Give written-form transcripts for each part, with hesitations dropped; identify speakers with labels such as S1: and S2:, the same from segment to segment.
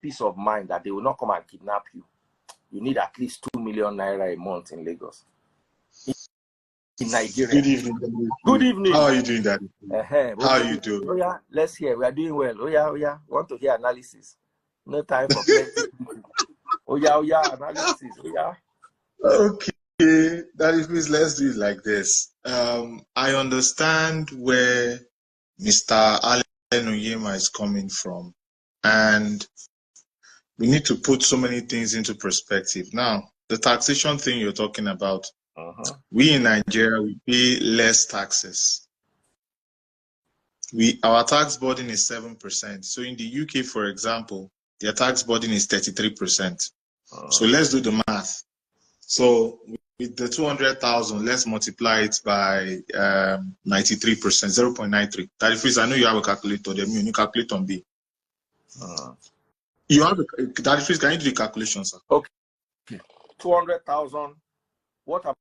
S1: peace of mind that they will not come and kidnap you, you need at least 2 million naira a month in Lagos. In Nigeria.
S2: Good evening.
S1: Good evening.
S2: How are you doing, Daddy? How are you doing?
S1: Oh yeah, let's hear. We are doing well. Oh yeah. Want to hear analysis? No time for plenty. Oh yeah, analysis. Oh yeah.
S2: Okay, Daddy, please, let's do it like this. I understand where Mr. Onyema is coming from, and we need to put so many things into perspective. Now, the taxation thing you're talking about, we in Nigeria, we pay less taxes. Our tax burden is 7%. So in the UK, for example, their tax burden is 33%. So let's do the math. So with the 200,000, let's multiply it by 93%, 0.93. That is, I know you have a calculator. Then you calculate on B. You have that is, can you do the calculation, sir?
S1: Okay. 200,000. What about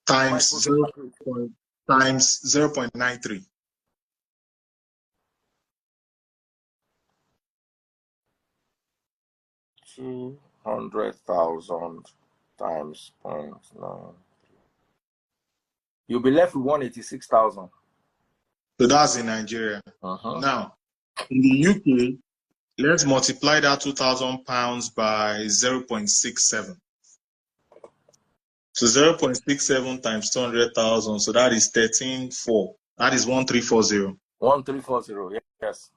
S2: times 0.93.
S1: 200,000 times 0.9. You'll be left with 186,000.
S2: So that's in Nigeria. Now, in the UK, let's multiply that £2,000 by 0.67. So 0.67 times 200,000. So that is 13.4. That is 1340.
S1: 1340. Yes.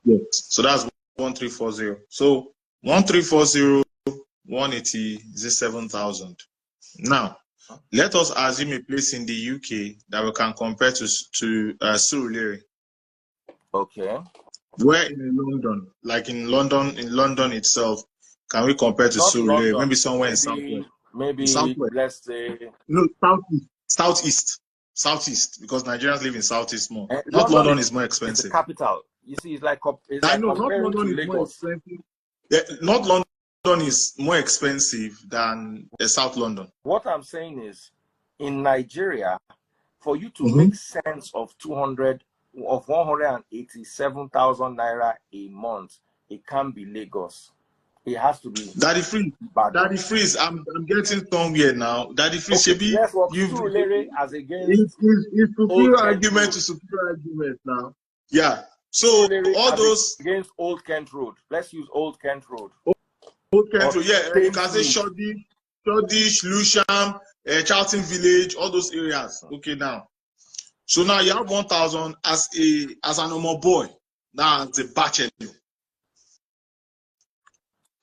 S2: Yes. So that's 1340. So 1340, 187,000. Now, let us assume a place in the UK that we can compare to Surulere.
S1: Okay.
S2: Where in London, like in London itself, can we compare to Surulere? Maybe somewhere in Southwest.
S1: Maybe
S2: Southwest.
S1: Let's say
S2: no, Southeast, because Nigerians live in Southeast more. Not London is more expensive.
S1: It's the capital. You see, it's like
S2: I know not London is more expensive. Yeah, not London is more expensive than South London.
S1: What I'm saying is, in Nigeria, for you to make sense of 187,000 naira a month, it can't be Lagos. It has to be
S2: Daddy Freeze. I'm getting somewhere now. Daddy Freeze,
S1: okay, you've as against
S2: it's superior argument to superior argument now. Yeah. So all those
S1: against Old Kent Road. Let's use Old Kent Road.
S2: Old Kent Road, yeah. You can say Shoreditch, Lewisham, Charlton Village, all those areas. Okay, now. So now you have 1,000 as a normal boy. Now as a bachelor.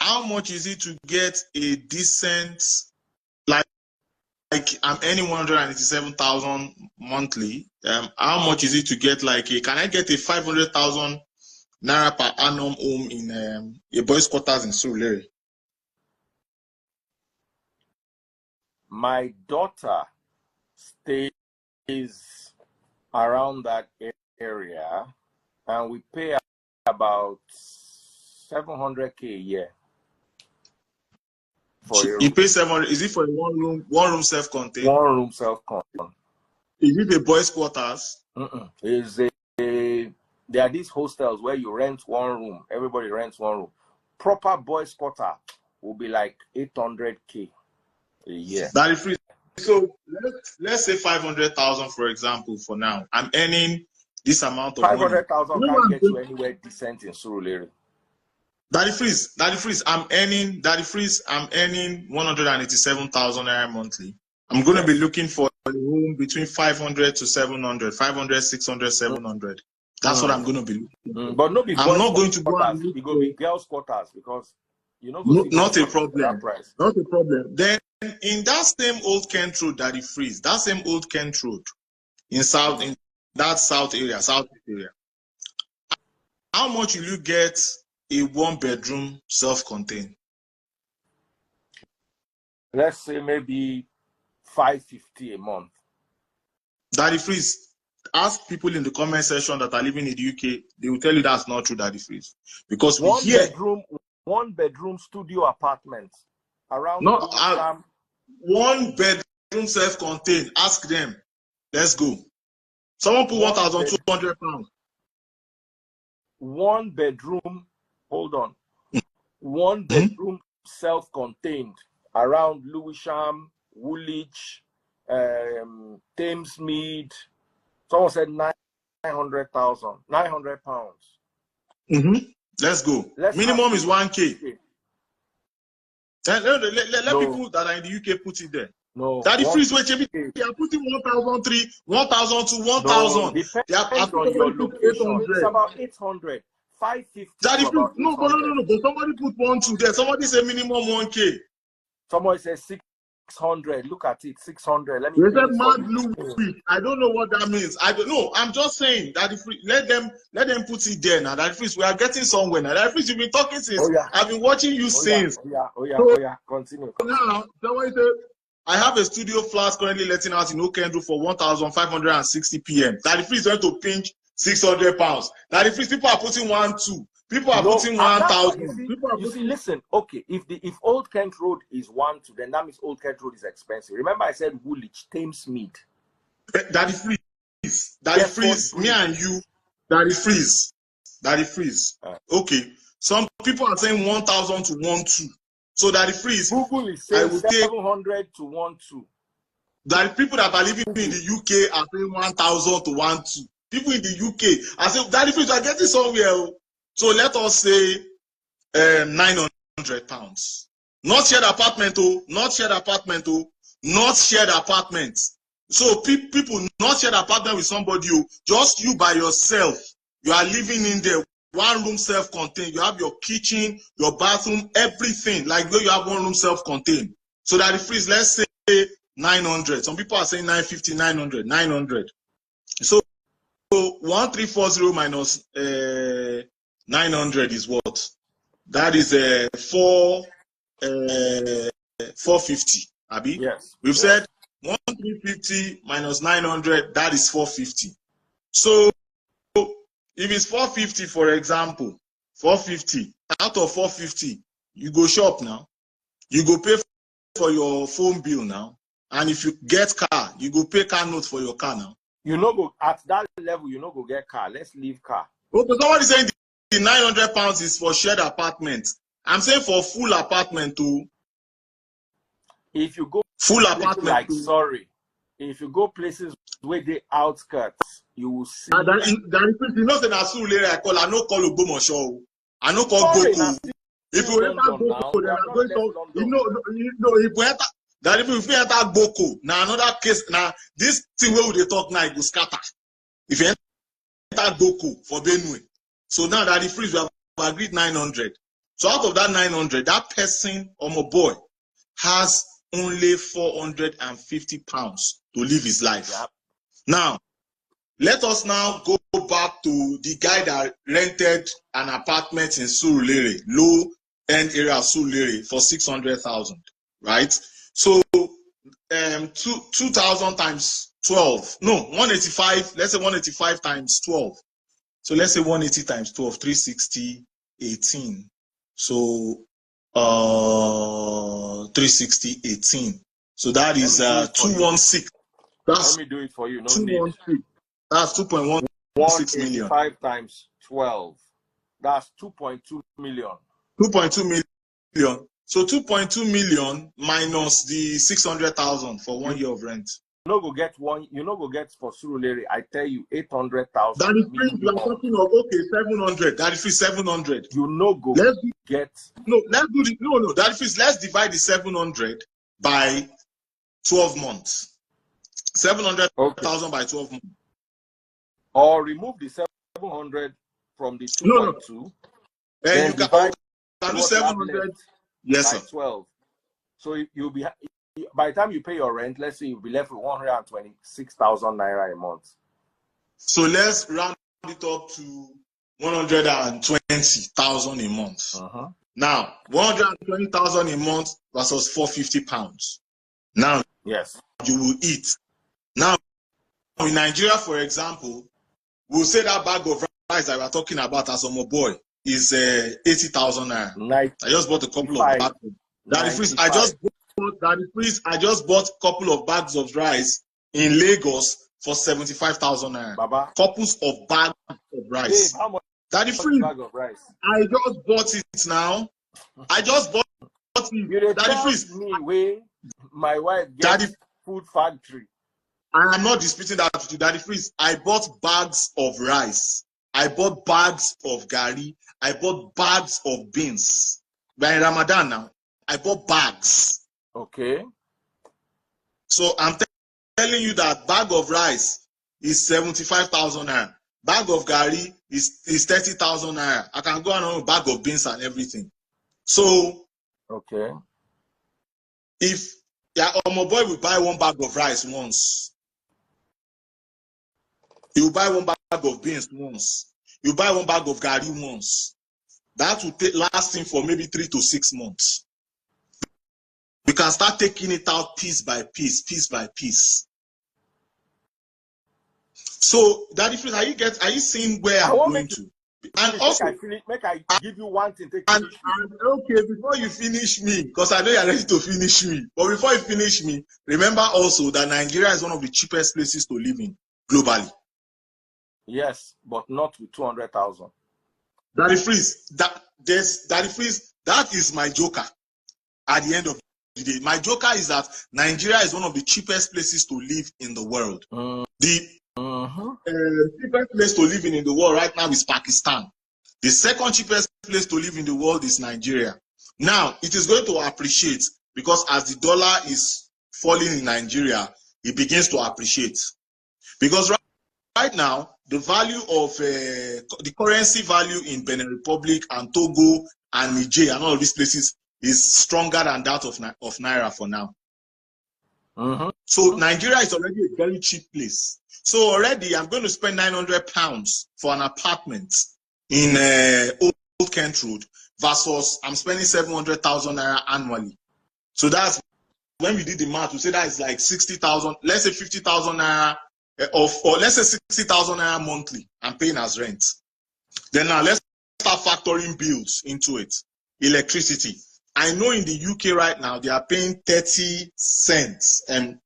S2: How much is it to get a decent, like I'm earning 187,000 monthly? How much is it to get can I get a 500,000 naira per annum home in a boys' quarters in Surulere?
S1: My daughter stays around that area, and we pay about 700K a year.
S2: You pay 700. Is it for a one room self-contained?
S1: One room self-contained.
S2: Is it a boys' quarters?
S1: There are these hostels where you rent one room. Everybody rents one room. Proper boys' quarter will be like 800K a year.
S2: That is free. So let's say 500,000, for example. For now, I'm earning this amount of
S1: 500,000 can't get you anywhere decent in Surulere.
S2: Daddy Freeze, I'm earning 187,000 naira monthly. I'm going to be looking for a room between 500 to 700, 500, 600, 700. That's what I'm going to be looking for.
S1: But I'm not going to
S2: go and
S1: look for the girls' quarters because
S2: not a problem. Not a problem. Then in that same Old Kent Road, Daddy Freeze, that same Old Kent Road in that south area, how much will you get a one-bedroom self-contained?
S1: Let's say maybe 550 a month. Daddy
S2: Freeze, ask people in the comment section that are living in the UK, they will tell you that's not true, Daddy Freeze. Because
S1: one bedroom studio apartment around
S2: one bedroom self-contained. Ask them. Let's go. Someone put 1,200 pounds.
S1: One bedroom. Hold on. 1 bedroom, self-contained, around Lewisham, Woolwich, Thamesmead. Someone said 900,000, 900 pounds.
S2: Let's go. Minimum is 1K. Let people that are in the UK put it there.
S1: No.
S2: That the freeze which they are putting 1,003, 1,002, 1,000.
S1: No, depends on your location. It's about 800, 550.
S2: That if you, no, but somebody put 1,2 there. Somebody say minimum 1K.
S1: Somebody says 600. Look at it, 600. Let me.
S2: They said mad blue. I don't know what that means. I don't know. I'm just saying that if we let them put it there now. That freeze, we are getting somewhere now. That freeze, you've been talking since. I've been watching you since.
S1: Continue.
S2: Now, somebody said, I have a studio flat currently letting out in Okendo for 1,560 PM. That if it's going to pinch 600 pounds. That if people are putting 1,2, people are putting 1,000.
S1: You see, listen. Okay, if Old Kent Road is 1,2, then that means Old Kent Road is expensive. Remember, I said Woolwich, Thamesmead.
S2: That is freeze. That is freeze. Me and you. That is freeze. That is freeze. Okay. Some people are saying 1,000 to 1,2. So that the freeze,
S1: Google is saying 700 to 1,2.
S2: That people that are living in the UK are saying 1,000 to 1,2. People in the UK are saying that the freeze are getting somewhere. So let us say 900 pounds. Not shared apartment, not shared apartment, not shared apartment. So people not shared apartment with somebody, just you by yourself. You are living in there. 1 room self-contained. You have your kitchen, your bathroom, everything. Like where you have 1 room self-contained. So that the freeze, let's say 900. Some people are saying 950, 900, 900. So 1,340 minus 900 is what? That is 450. Abi?
S1: Yes.
S2: We've said 1,350 minus 900. That is 450. So if it's 450, for example, 450, out of 450, you go shop now. You go pay for your phone bill now. And if you get car, you go pay car note for your car now.
S1: You know, go at that level, you know, go get car. Let's leave car.
S2: Okay, somebody saying the 900 pounds is for shared apartment. I'm saying for full apartment too.
S1: If you go
S2: full apartment,
S1: like sorry, if you go places where they outskirts, you will see.
S2: That you know, that I call. I no call Ogbomoso. I no call Boko. If you enter Boko, then I'm going to. You know, if we enter that, if you enter Boko, now another case. Now this thing where they talk now, it will scatter. If you enter Boko for Benue, so now that the freeze we have agreed 900. So out of that 900, that person or my boy has only 450 pounds to live his life.
S1: Yep.
S2: Now, let us now go back to the guy that rented an apartment in Surulere, low-end area of Surulere for 600,000, right? So, 2,000 times 12. No, 185. Let's say 185 times 12. So let's say 180 times 12, 360, 18. So, 360, 18. So that is 216.
S1: Let me do it for you. No need.
S2: That's 2.16 million.
S1: 185 times 12. That's 2.2 million.
S2: 2.2 million. So 2.2 million minus the 600,000 for 1 year of rent.
S1: You know, go get one. You know, go get for Surulere. I tell you, 800,000.
S2: That is free. You are talking of 700. That is free 700.
S1: You know, go get.
S2: No, let's do the no. That is let's divide the 700 by 12 months. 700,000 by 12 months.
S1: Or remove the 700 from the 2.2.
S2: Then you can do 700. Yes,
S1: by 12. So you'll be, by the time you pay your rent, let's say you'll be left with 126,000 naira a month.
S2: So let's round it up to 120,000 a month. Now, 120,000 a month versus 450 pounds. Now,
S1: yes,
S2: you will eat. Now, in Nigeria, for example, we'll say that bag of rice that we're talking about as a boy is 80,000 naira. I just bought a couple of bags. I just bought a couple of bags of rice in Lagos for 75,000 naira.
S1: Baba.
S2: Couples of bags of rice.
S1: Babe, how much
S2: That is free.
S1: bag of rice?
S2: I just bought it now. I just bought
S1: You dey
S2: Daddy
S1: tell
S2: Freeze.
S1: me where my wife
S2: Daddy,
S1: gets food factory.
S2: I am not disputing that with you, Daddy Freeze. I bought bags of rice. I bought bags of gari. I bought bags of beans. We're in Ramadan now. I bought bags.
S1: Okay.
S2: So I'm telling you that bag of rice is 75,000 naira. Bag of gari is 30,000 naira. I can go and own a bag of beans and everything. So
S1: Okay.
S2: if my boy will buy one bag of rice once, he will buy one bag of beans once, you buy one bag of gari once, that will last him for maybe 3 to 6 months. We can start taking it out piece by piece, piece by piece. So, Daddy Freeze, are you seeing where I'm going to? And also,
S1: make I give you one thing.
S2: And okay, before you finish me, because I know you're ready to finish me, but before you finish me, remember also that Nigeria is one of the cheapest places to live in globally.
S1: Yes, but not with 200,000.
S2: Daddy Freeze, Daddy Freeze, that is my joker. At the end of the day, my joker is that Nigeria is one of the cheapest places to live in the world. The cheapest place to live in the world right now is Pakistan. The second cheapest place to live in the world is Nigeria. Now, it is going to appreciate because as the dollar is falling in Nigeria, it begins to appreciate. Because right now, the value of the currency value in Benin Republic and Togo and Niger and all of these places is stronger than that of Naira for now. So Nigeria is already a very cheap place. So already I'm going to spend £900 for an apartment in Old Kent Road versus I'm spending 700,000 naira annually. So that's when we did the math, we say that is like 60,000, let's say 50,000 naira or let's say 60,000 naira monthly I'm paying as rent. Then now let's start factoring bills into it. Electricity. I know in the UK right now they are paying 30 cents and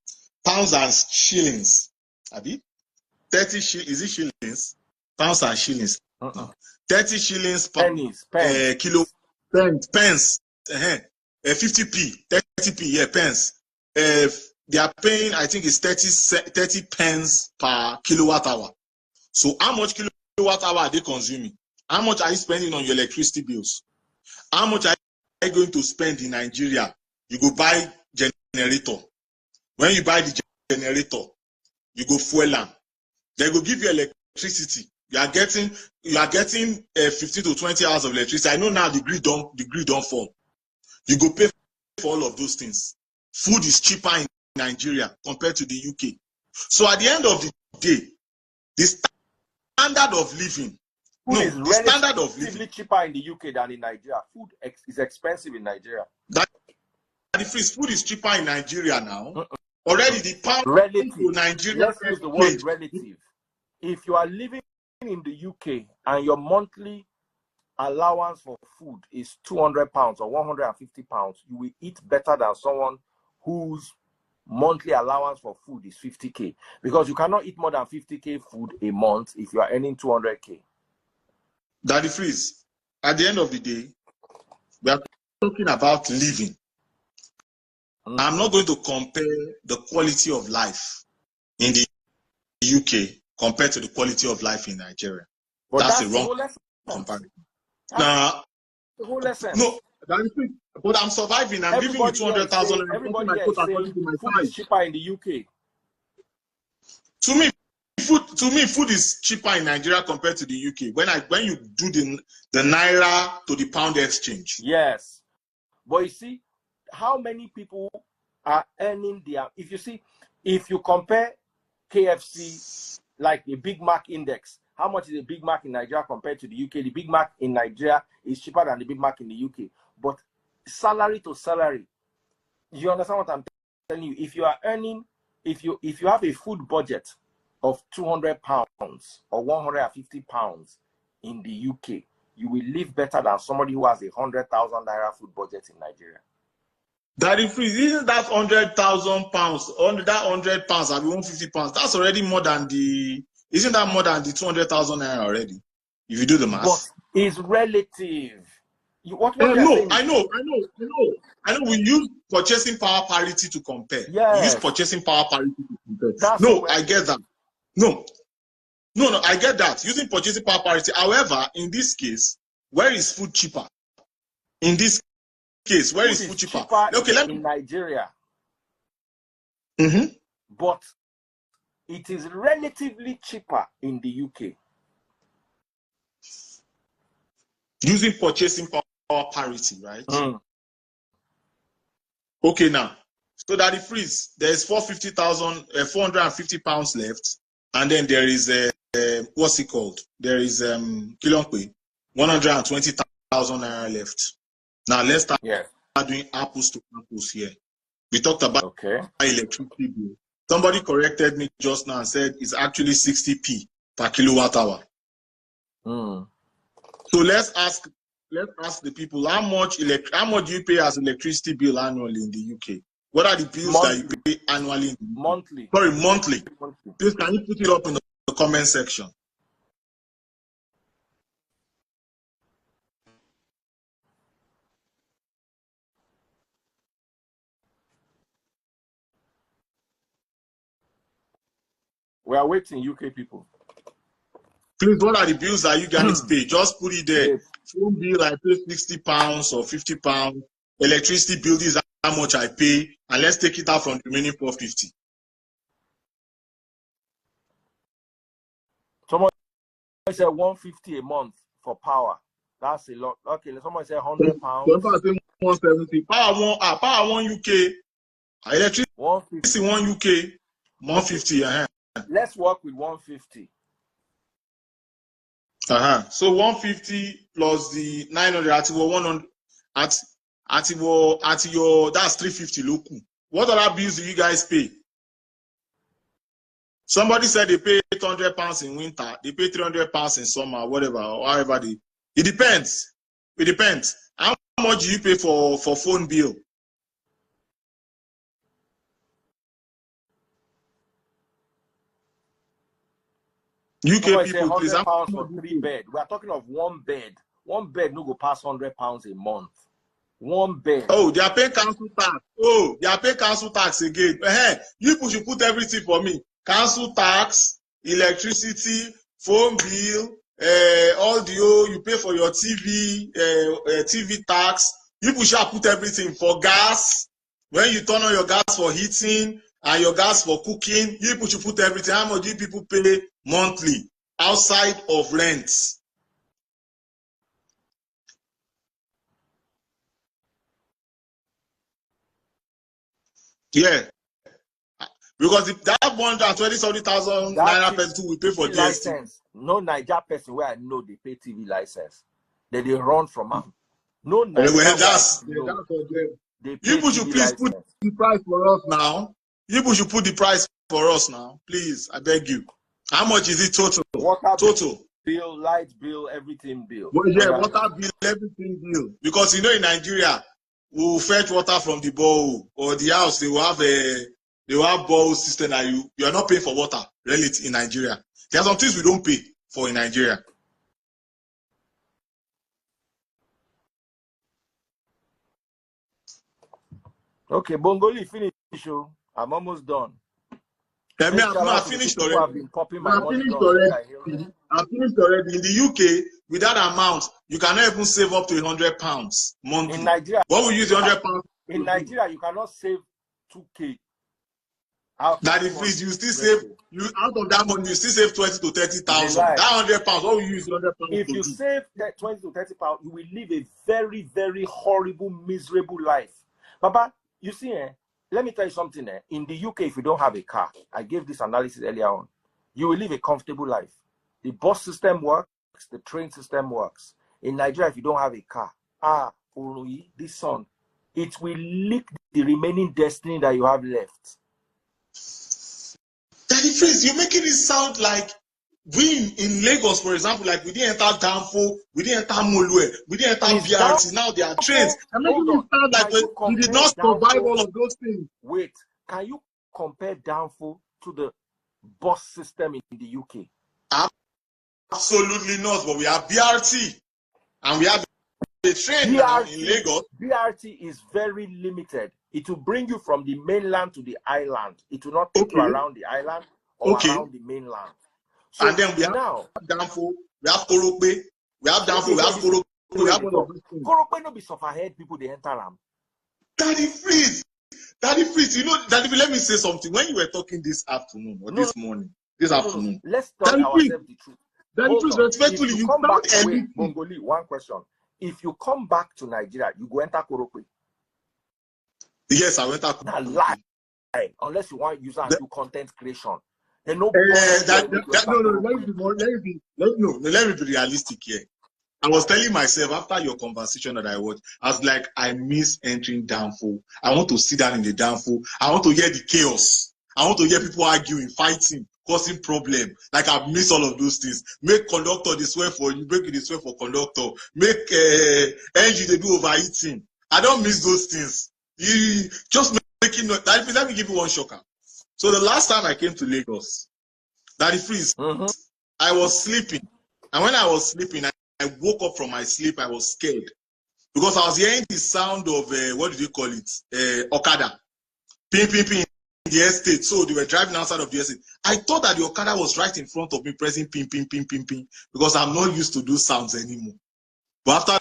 S2: pounds and shillings. Abi? 30 is it shillings? Pounds and shillings. 30 shillings per kilo. Pence. 50p. 30p, yeah, pence. They are paying, I think it's 30 pence per kilowatt hour. So how much kilowatt hour are they consuming? How much are you spending on your electricity bills? How much are you going to spend in Nigeria? You go buy generator. When you buy the generator, you go fuel them. They go give you electricity. You are getting 15 to 20 hours of electricity. I know now the grid don't fall. You go pay for all of those things. Food is cheaper in Nigeria compared to the UK. So at the end of the day, the standard of living,
S1: the standard of living cheaper in the UK than in Nigeria. Food is expensive in Nigeria.
S2: Food is cheaper in Nigeria now. Already the pound
S1: to
S2: Nigeria.
S1: Let's use the word relative. If you are living in the UK and your monthly allowance for food is £200 or £150, you will eat better than someone whose monthly allowance for food is 50k, because you cannot eat more than 50k food a month if you are earning 200k.
S2: Daddy Freeze, at the end of the day, we are talking about living. I'm not going to compare the quality of life in the UK compared to the quality of life in Nigeria.
S1: But
S2: that's a wrong comparison. Now,
S1: the whole essence.
S2: No, but I'm surviving. I'm giving you 200,000.
S1: Everybody here is saying food is cheaper in the UK.
S2: To me, food is cheaper in Nigeria compared to the UK. When you do the naira to the pound exchange.
S1: Yes, but you see, how many people are earning their? If you compare KFC, like the Big Mac index, how much is a Big Mac in Nigeria compared to the UK? The Big Mac in Nigeria is cheaper than the Big Mac in the UK. But salary to salary, you understand what I'm telling you? If you are earning, if you have a food budget of £200 or £150 in the UK, you will live better than somebody who has a 100,000 naira food budget in Nigeria.
S2: Daddy Freeze, isn't that £100,000? Under that £100, I mean £150. That's already more than the. Isn't that more than the 200,000 naira already? If you do the math.
S1: But it's relative. What
S2: No,
S1: you're saying
S2: I
S1: is,
S2: know. We use purchasing power parity to compare. We use
S1: yes,
S2: purchasing power parity to compare.
S1: that's
S2: No,
S1: what
S2: I get that. No, I get that. Using purchasing power parity. However, in this case, where is food cheaper? In this case, where
S1: food
S2: is food
S1: is
S2: cheaper?
S1: cheaper
S2: Okay, let
S1: in
S2: me.
S1: Nigeria,
S2: Mm-hmm.
S1: but it is relatively cheaper in the UK.
S2: Using purchasing power parity, right?
S1: Mm.
S2: Okay, now. So that it freeze, there's 450 pounds left, and then there is what's it called? There is Kilongwe, 120,000 naira left. Now let's start doing apples to apples here. We talked about electricity bill. Somebody corrected me just now and said it's actually 60p per kilowatt hour.
S1: Mm.
S2: So let's ask the people how much do you pay as electricity bill annually in the UK? What are the bills that you pay annually in the UK?
S1: Monthly.
S2: Sorry, monthly. Please, can you put it up in the comment section?
S1: We are waiting, UK people.
S2: Please, what are the bills that you guys pay? Just put it there. Phone bill, I pay 60 pounds or 50 pounds. Electricity bill is how much I pay. And let's take it out from the remaining 450.
S1: Someone said 150 a month for power. That's a lot. Okay, someone said 100 pounds.
S2: Someone said 170. Power one UK. Electricity 150. One UK. 150.
S1: Let's work with 150.
S2: So 150 plus the 900 at 100 at your that's 350 local. What other bills do you guys pay? Somebody said they pay 800 pounds in winter, they pay 300 pounds in summer, whatever, or however they. It depends. It depends. How much do you pay for phone bill? UK people, please.
S1: £100 for 3 bed. We are talking of 1 bed. 1 bed no go pass £100 a month. 1 bed.
S2: Oh, they are paying council tax. Oh, they are paying council tax again. You people should put everything for me. Council tax, electricity, phone bill, all the you pay for your TV, TV tax. You people should put everything for gas. When you turn on your gas for heating and your gas for cooking, you people should put everything. How much do you people pay monthly outside of rent? Yeah. Because if that 120,000 naira person we pay for DSTV.
S1: License. No Niger person where I know they pay TV license. They run from them. No Niger.
S2: Well, that's you people should please put the price for us now. You people should put the price for us now, please. I beg you. How much is it total?
S1: Water bill, light bill, everything bill.
S2: Well, yeah, water bill, everything bill. Because in Nigeria, we will fetch water from the bowl or the house. They will have bowl system that you are not paying for water really in Nigeria. There are some things we don't pay for in Nigeria.
S1: Okay, Bongolee, finish. I'm almost done.
S2: I finished already.
S1: I've been popping my money.
S2: I finished already. In the UK, with that amount, you cannot even save up to £100 monthly.
S1: In Nigeria,
S2: what will you use £100?
S1: In Nigeria, you cannot save 2K.
S2: That is free. You still save. You out of that money, you still save 20 to 30,000. That £100. What will you use £100?
S1: If you save that 20 to 30 pounds, you will live a very, very horrible, miserable life. Baba, you see, let me tell you something. In the UK, if you don't have a car, I gave this analysis earlier on, you will live a comfortable life. The bus system works, the train system works. In Nigeria, if you don't have a car, this sun, it will lick the remaining destiny that you have left.
S2: Daddy Freeze, you're making it sound like we in Lagos, for example, like we didn't enter Danfo, we didn't enter Molue, we didn't enter BRT. Now they are trains. I'm making it sound like we did not survive all of those things.
S1: Wait, can you compare Danfo to the bus system in the UK?
S2: Absolutely not. But we have BRT and we have train now in Lagos.
S1: BRT is very limited. It will bring you from the mainland to the island. It will not take you around the island or around the mainland. So
S2: and then we have
S1: now
S2: Danfo, we have Korokpe, we have Danfo, we have Korokpe, we have all of these things.
S1: Korokpe no be sufferhead people they enter them.
S2: Daddy Freeze, you know, Daddy, let me say something. When you were talking this afternoon or this morning, this afternoon,
S1: let's tell ourselves the truth.
S2: Daddy Freeze, respectfully, you
S1: come back
S2: sound
S1: away, Bongolee, one question. If you come back to Nigeria, you go enter Korokpe.
S2: Yes, I went out.
S1: Now lie, unless you want to use and do content creation. Let me
S2: be realistic here. I was telling myself after your conversation that I was like, I miss entering Danfo. I want to sit down in the Danfo. I want to hear the chaos. I want to hear people arguing, fighting, causing problem. Like I miss all of those things. Make conductor this way for you, make it this way for conductor. Make engine they do overeating. I don't miss those things. You just making noise. Let me give you one shocker. So the last time I came to Lagos, Daddy Freeze, I was sleeping. And when I was sleeping, I woke up from my sleep. I was scared because I was hearing the sound of, what do you call it? Okada. Ping, ping, ping in the estate. So they were driving outside of the estate. I thought that the Okada was right in front of me pressing ping, ping, ping, ping, ping because I'm not used to those sounds anymore. But after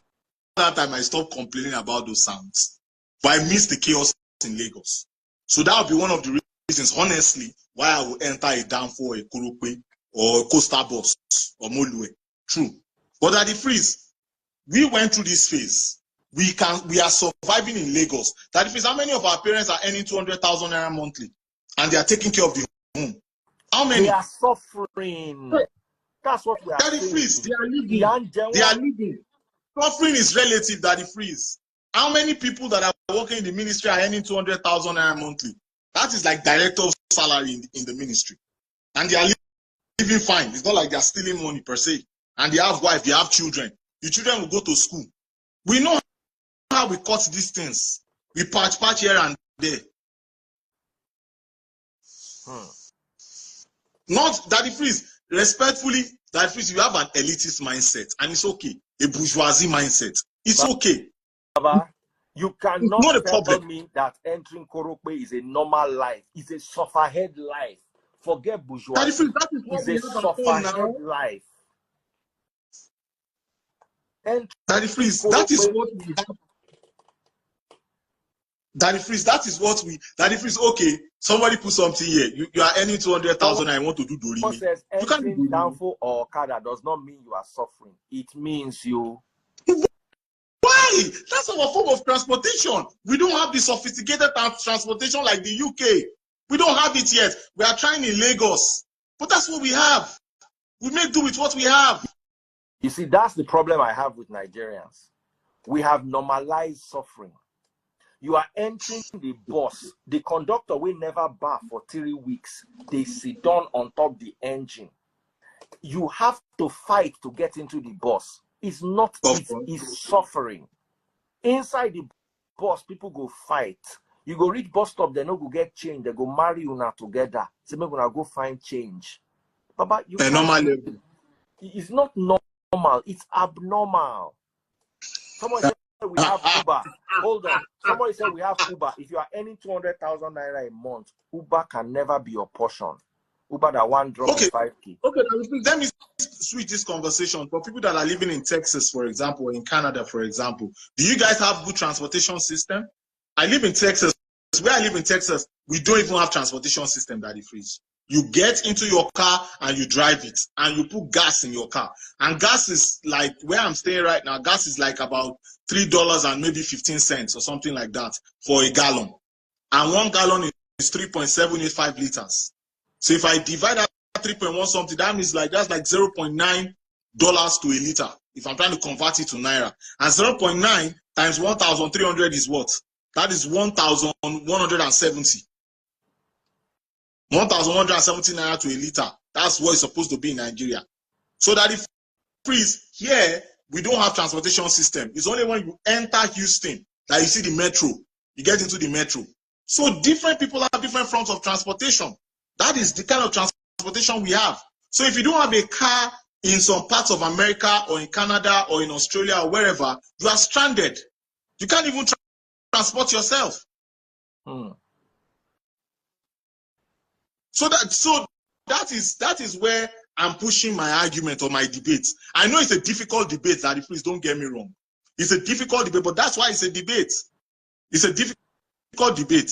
S2: that time, I stopped complaining about those sounds. But I missed the chaos in Lagos. So that would be one of the reasons, honestly, why I will enter a Danfo, a Korokpe, or a Coastal Bus, or Molue. True. But at the Freeze, we went through this phase. We are surviving in Lagos. That is, how many of our parents are earning 200,000 naira monthly, and they are taking care of the home? How many?
S1: They are suffering. That's what we are
S2: Daddy
S1: saying.
S2: Freeze, they are living. They are living. Suffering is relative, Daddy Freeze. How many people that are working in the ministry are earning 200,000 naira monthly? That is like director's salary in the ministry, and they are living fine. It's not like they are stealing money per se. And they have wife, they have children. The children will go to school. We know how we cut these things. We patch here and there. Not Daddy Freeze. Respectfully, Daddy Freeze, you have an elitist mindset, and it's okay. A bourgeoisie mindset. It's okay.
S1: Baba, you cannot tell me that entering Korokpe is a normal life. It's a sufferhead life. Forget bourgeoisie.
S2: Daddy Freeze, that is what
S1: it's a sufferhead life.
S2: Daddy Freeze, that is what we have. Daddy Freeze, that is what we. Daddy Freeze, okay. Somebody put something here. You are earning 200,000. I want to do Dorimi.
S1: You can't do Danfo or Okada does not mean you are suffering. It means you.
S2: Why? That's our form of transportation. We don't have the sophisticated transportation like the UK. We don't have it yet. We are trying in Lagos, but that's what we have. We make do with what we have.
S1: You see, that's the problem I have with Nigerians. We have normalized suffering. You are entering the bus. The conductor will never bath for 3 weeks. They sit down on top the engine. You have to fight to get into the bus. It's not easy. It's suffering. Inside the bus, people go fight. You go reach bus stop, they no go get change. They go marry you now together. So maybe gonna go find change. Baba, you
S2: normal.
S1: It's not normal. It's abnormal. Someone said we have Uber. Hold on. Somebody said we have Uber. If you are earning 200,000 naira a month, Uber can never be your portion. Uber that one drop is 5K.
S2: Okay, let me switch this conversation. For people that are living in Texas, for example, or in Canada, for example, do you guys have good transportation system? I live in Texas. Where I live in Texas, we don't even have transportation system, Daddy Freeze. You get into your car and you drive it, and you put gas in your car. And gas is like, where I'm staying right now, gas is like about $3 and maybe 15 cents or something like that for a gallon. And 1 gallon is 3.785 liters. So if I divide that 3.1 something, that means like that's like $0.9 to a liter. If I'm trying to convert it to naira. And 0.9 times 1,300 is what? That is 1,170. 1,170 naira to a liter. That's what it's supposed to be in Nigeria. So that if Freeze here, we don't have transportation system. It's only when you enter Houston that you see the metro. You get into the metro. So different people have different forms of transportation. That is the kind of transportation we have. So if you don't have a car in some parts of America or in Canada or in Australia or wherever, you are stranded. You can't even transport yourself. So that is where I'm pushing my argument or my debate. I know it's a difficult debate, Daddy Freeze, don't get me wrong. It's a difficult debate, but that's why it's a debate. It's a difficult debate.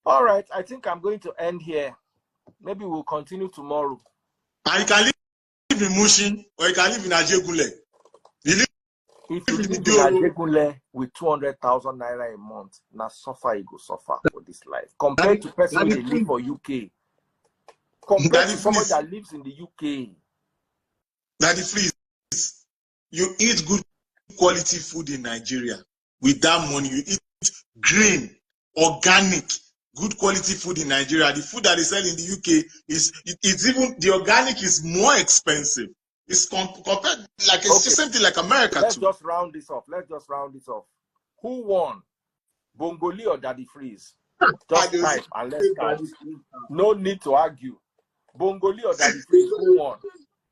S1: All right, I think I'm going to end here. Maybe we'll continue tomorrow.
S2: And you can live in Mushin or you can live in Ajegunle.
S1: If you live in Ajegunle with 200,000 naira a month, now suffer, you go suffer for this life. Compared to person who live for UK. Compared to somebody that lives in the UK.
S2: Daddy Freeze, you eat good quality food in Nigeria. With that money, you eat green, organic, good quality food in Nigeria. The food that they sell in the UK it's even the organic is more expensive. It's compared like it's the same thing like America.
S1: Let's just round this off. Who won? Bongolee or Daddy Freeze? Just type and let's count. No need to argue. Bongolee or Daddy Freeze? Who won?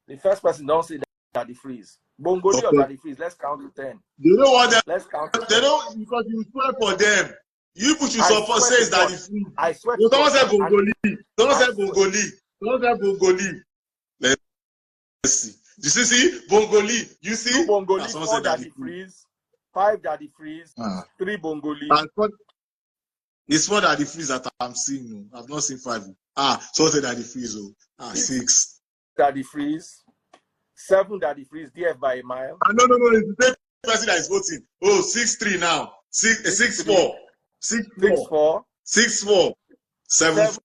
S1: The first person don't say Daddy Freeze. Bongolee or Daddy Freeze? Let's count to 10.
S2: They don't want them.
S1: Let's count to 10.
S2: They don't, because you swear for them. You put your support says Daddy Freeze.
S1: I swear.
S2: Someone said Bongolee. Someone said Bongolee. Someone said Bongolee. Let's see. You see Bongolee. You see
S1: Bongolee. 4 Daddy Freeze. 5 Daddy Freeze. 3 Bongolee.
S2: It's 4 Daddy Freeze that I'm seeing. No. I've not seen 5. So said Daddy Freeze. 6
S1: Daddy Freeze. 7 Daddy Freeze. DF by a mile.
S2: No. It's the same person that is voting. 6-3 now. 6-4. 6-4. 6-4. 7-4.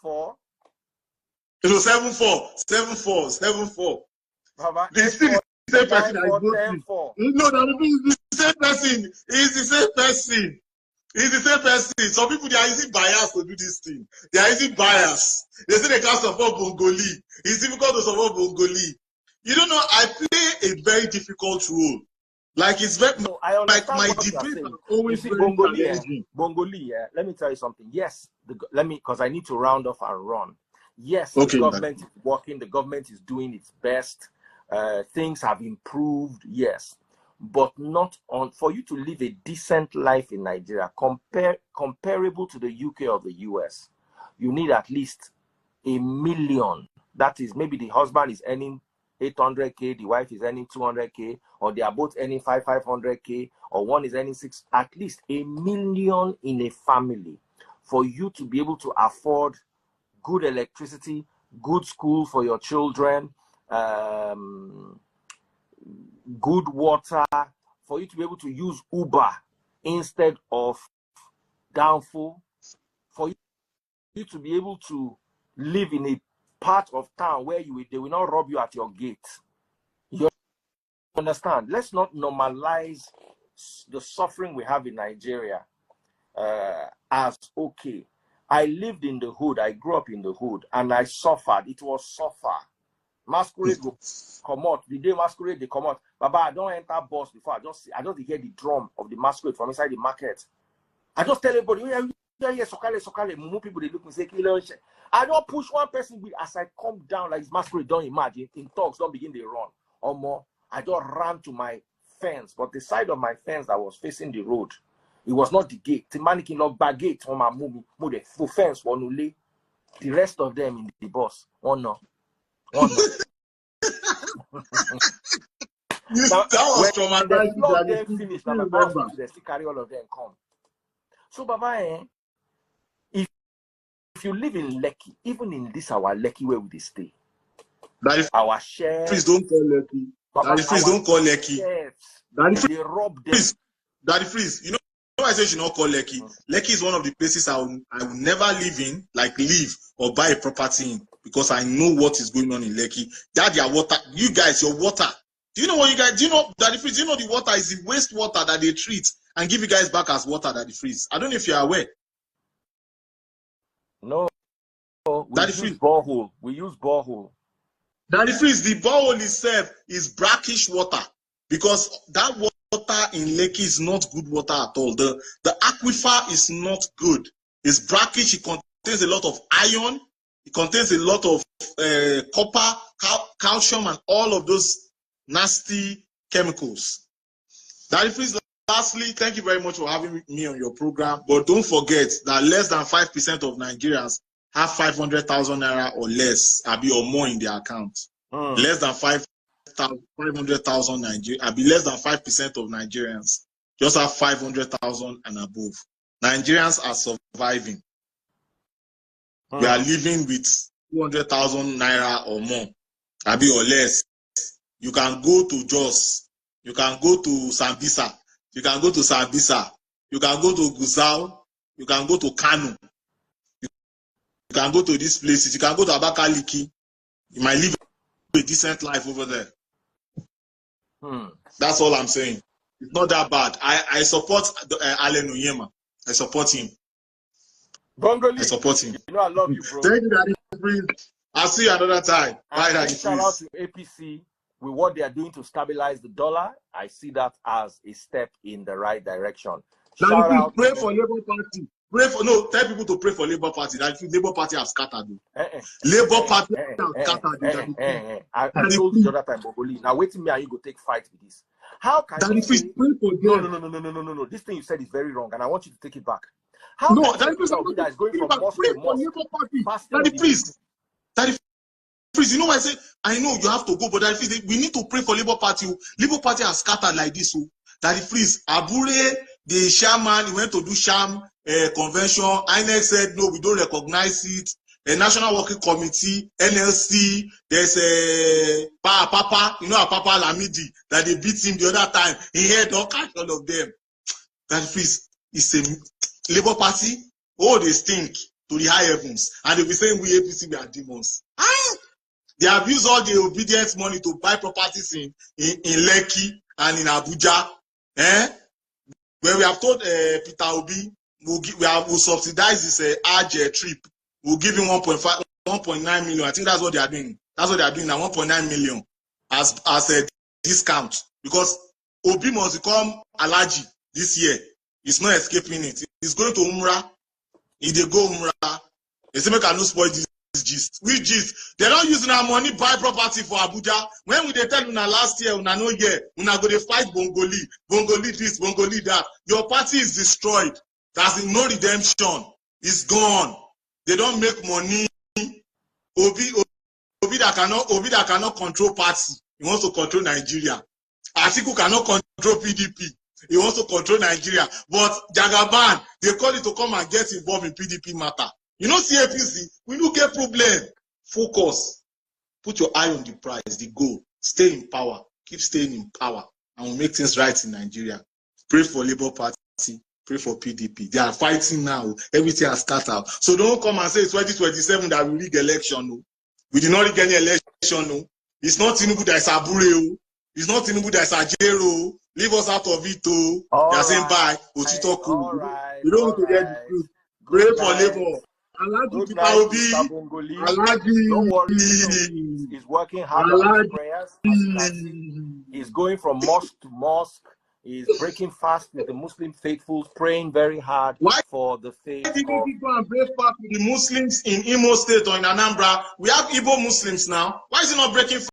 S1: 8-4.
S2: It was 7-4. 7-4.
S1: Baba,
S2: it's still the same person that is voting. No, it's the same person. It's the same person. It's the same person. Some people, they are using bias to do this thing. They are using bias. They say they can't support Bongolee. It's difficult to support Bongolee. You don't know, I play a very difficult role. Like it's very like my debate are always very challenging.
S1: Bongolee, let me tell you something. Yes, because I need to round off and run. Yes, the government is working, the government is doing its best. Things have improved, yes. But not on for you to live a decent life in Nigeria, comparable to the UK or the US, you need at least 1 million. That is, maybe the husband is earning 800K, the wife is earning 200K, or they are both earning 500K, or one is earning 6, at least 1 million in a family for you to be able to afford good electricity, good school for your children, good water, for you to be able to use Uber instead of Downfall, for you to be able to live in a part of town where they will not rob you at your gate. You understand? Let's not normalize the suffering we have in Nigeria as okay. I lived in the hood, I grew up in the hood, and I suffered. It was suffer. Masquerade will come out. The day masquerade they come out. Baba, I don't enter bus before. I just hear the drum of the masquerade from inside the market. I just tell everybody, yeah, sokale. Mumu people they look and say, I don't push one person with as I come down like this masquerade. Don't imagine in talks, don't begin they run. Or more. I just ran to my fence, but the side of my fence that was facing the road, it was not the gate. The mannequin lock back gate on my movie, the full fence one only. The rest of them in the bus. One no. Now,
S2: that was traumatizing.
S1: They finish. Now, they still carry all of them come. So, Baba, if you live in Lekki, even in this our Lekki where we stay, our share.
S2: Please don't call Lekki. Daddy Freeze, don't call Lekki. Daddy Freeze,
S1: they rob them.
S2: Daddy Freeze, you know why I say you should not call Lekki? Lekki is one of the places I will never live in, like live or buy a property in, because I know what is going on in Lekki. That your water, you guys, your water. Do you know what you guys? Do you know, Daddy Freeze? Do you know the water is the waste water that they treat and give you guys back as water, Daddy Freeze? I don't know if you are aware.
S1: No, we use borehole. We use borehole.
S2: Daddy Freeze, the borehole itself is brackish water because that in Lekki is not good water at all. The aquifer is not good. It's brackish. It contains a lot of iron. It contains a lot of copper, calcium, and all of those nasty chemicals. Daddy Freeze, lastly, thank you very much for having me on your program. But don't forget that less than 5% of Nigerians have 500,000 naira or less, or more in their account. Less than 500,000 Nigerians, less than 5% of Nigerians just have 500,000 and above. Nigerians are surviving. We are living with 200,000 naira or more, or less. You can go to Jos, you can go to Sambisa, you can go to Sambisa, you can go to Guzau, you can go to Kano, you can go to these places, you can go to Abakaliki. You might live a decent life over there. That's all I'm saying. It's not that bad. I support Onyema. I support him.
S1: Bongolee,
S2: I support him.
S1: You know I love you, bro.
S2: Thank you, Daddy Freeze. I'll see you another time. Bye, Daddy
S1: Shout out
S2: Freeze.
S1: to APC with what they are doing to stabilize the dollar. I see that as a step in the right direction.
S2: Daddy
S1: Shout
S2: Freeze,
S1: out
S2: pray for Labour Party. Tell people to pray for Labour Party. That Labour Party have scattered. Labour Party have scattered.
S1: I told you the other time, Bongolee. Now wait till me and you go take fight with this. How can
S2: Daddy
S1: you
S2: Freeze,
S1: say,
S2: pray for them?
S1: No. This thing you said is very wrong, and I want you to take it back. How
S2: No,
S1: can
S2: Daddy Freeze,
S1: that is going from mosque
S2: pray
S1: to
S2: for
S1: mosque?
S2: Labour Party. Daddy Freeze. Daddy Freeze, you know why I say, I know you have to go, but Daddy Freeze, we need to pray for Labour Party. Labour Party has scattered like this. Daddy Freeze, Abure, the chairman, he went to do sham convention. INEC said, no, we don't recognize it. A National Working Committee, NLC, there's a Papa, you know, Papa Lamidi, that they beat him the other time. He had all kinds of them. Daddy Freeze, it's a Labour Party. Oh, they stink to the high heavens. And they'll be saying, we APC, we are demons. They abuse all the obedience money to buy properties in Lekki and in Abuja. When we have told Peter Obi, we'll subsidize this Hajj trip. We'll give him 1.9 million. I think that's what they are doing. That's what they are doing now, 1.9 million as a discount. Because Obi must become Alaji this year. He's not escaping it. He's going to Umrah. If they go Umrah, they say, make I no spoil this gist. Which gist? They're not using our money buy property for Abuja. When we they tell una last year, una no year, una go to fight Bongolee. Bongolee this, Bongolee that. Your party is destroyed. There's no redemption. It's gone. They don't make money. Obi that cannot control party. He wants to control Nigeria. Atiku cannot control PDP. He wants to control Nigeria. But Jagaban, they call it to come and get involved in PDP matter. You know, CAPC, we don't get problem. Focus. Put your eye on the prize, the goal. Stay in power. Keep staying in power. And we'll make things right in Nigeria. Pray for Labour Party. Pray for PDP. They are fighting now. Everything has started. So don't come and say it's 2027 that we rig election. No. We did not rig any election. No. It's not Tinubu that is Abure. It's not Tinubu that is Ajero. Leave us out of it. They are saying bye.
S1: Right,
S2: we don't need to get the truth. Pray for Labour.
S1: Good night, Mr. Bongolee. Don't worry, he's working hard on his prayers. He's going from mosque to mosque. He's breaking fast with the Muslim faithfuls, praying very hard for the faith.
S2: Why did he go and break fast with the Muslims in Imo State or in Anambra? We have Igbo Muslims now. Why is he not breaking fast?